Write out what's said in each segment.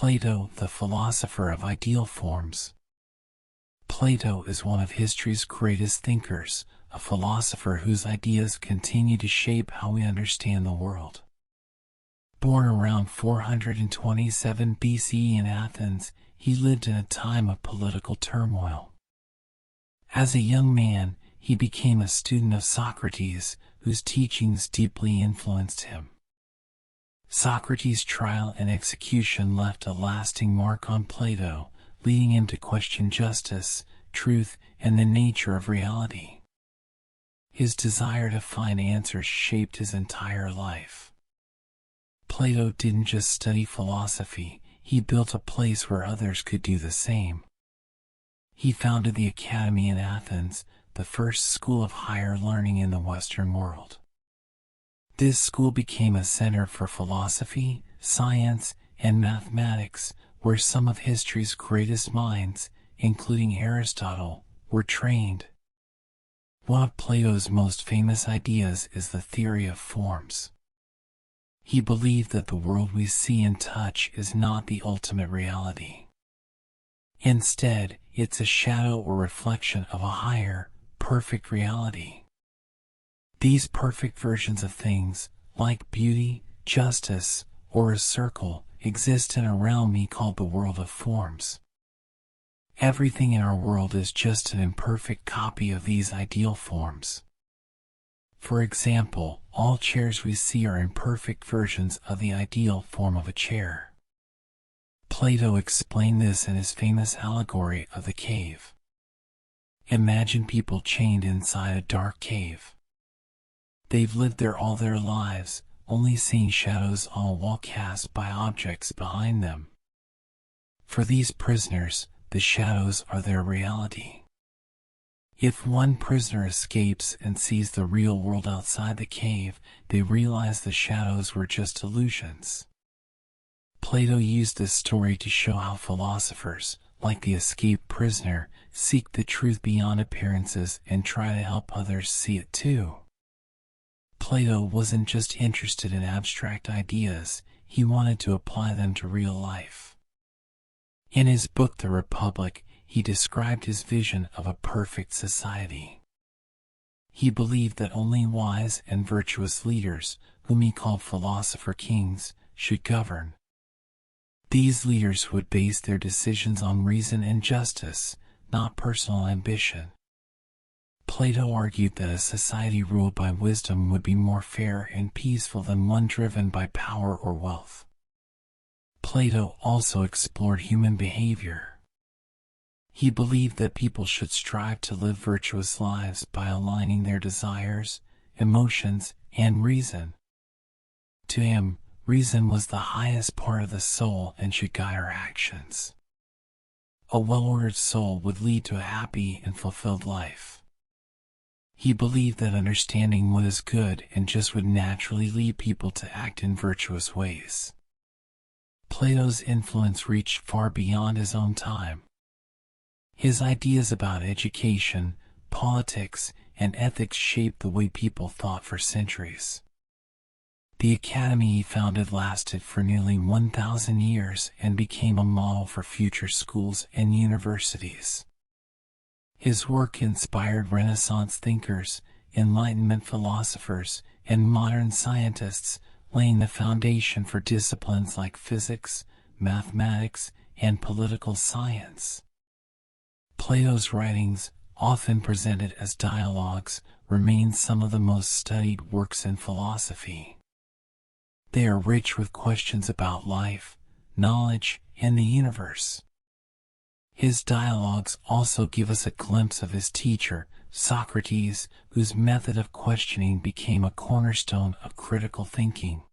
Plato, the philosopher of ideal forms. Plato is one of history's greatest thinkers, a philosopher whose ideas continue to shape how we understand the world. Born around 427 BCE in Athens, he lived in a time of political turmoil. As a young man, he became a student of Socrates, whose teachings deeply influenced him. Socrates' trial and execution left a lasting mark on Plato, leading him to question justice, truth, and the nature of reality. His desire to find answers shaped his entire life. Plato didn't just study philosophy, he built a place where others could do the same. He founded the Academy in Athens, the first school of higher learning in the Western world. This school became a center for philosophy, science, and mathematics, where some of history's greatest minds, including Aristotle, were trained. One of Plato's most famous ideas is the theory of forms. He believed that the world we see and touch is not the ultimate reality. Instead, it's a shadow or reflection of a higher, perfect reality. These perfect versions of things, like beauty, justice, or a circle, exist in a realm he called the world of forms. Everything in our world is just an imperfect copy of these ideal forms. For example, all chairs we see are imperfect versions of the ideal form of a chair. Plato explained this in his famous allegory of the cave. Imagine people chained inside a dark cave. They've lived there all their lives, only seeing shadows on a wall cast by objects behind them. For these prisoners, the shadows are their reality. If one prisoner escapes and sees the real world outside the cave, they realize the shadows were just illusions. Plato used this story to show how philosophers, like the escaped prisoner, seek the truth beyond appearances and try to help others see it too. Plato wasn't just interested in abstract ideas, he wanted to apply them to real life. In his book The Republic, he described his vision of a perfect society. He believed that only wise and virtuous leaders, whom he called philosopher kings, should govern. These leaders would base their decisions on reason and justice, not personal ambition. Plato argued that a society ruled by wisdom would be more fair and peaceful than one driven by power or wealth. Plato also explored human behavior. He believed that people should strive to live virtuous lives by aligning their desires, emotions, and reason. To him, reason was the highest part of the soul and should guide our actions. A well-ordered soul would lead to a happy and fulfilled life. He believed that understanding what is good and just would naturally lead people to act in virtuous ways. Plato's influence reached far beyond his own time. His ideas about education, politics, and ethics shaped the way people thought for centuries. The academy he founded lasted for nearly 1,000 years and became a model for future schools and universities. His work inspired Renaissance thinkers, Enlightenment philosophers, and modern scientists, laying the foundation for disciplines like physics, mathematics, and political science. Plato's writings, often presented as dialogues, remain some of the most studied works in philosophy. They are rich with questions about life, knowledge, and the universe. His dialogues also give us a glimpse of his teacher, Socrates, whose method of questioning became a cornerstone of critical thinking.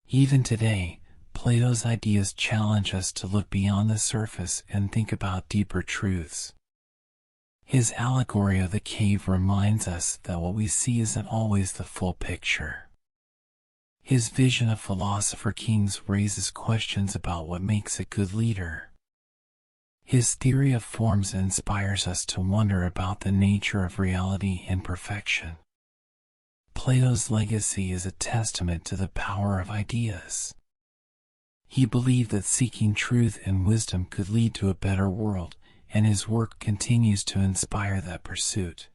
Even today, Plato's ideas challenge us to look beyond the surface and think about deeper truths. His allegory of the cave reminds us that what we see isn't always the full picture. His vision of philosopher kings raises questions about what makes a good leader. His theory of forms inspires us to wonder about the nature of reality and perfection. Plato's legacy is a testament to the power of ideas. He believed that seeking truth and wisdom could lead to a better world, and his work continues to inspire that pursuit.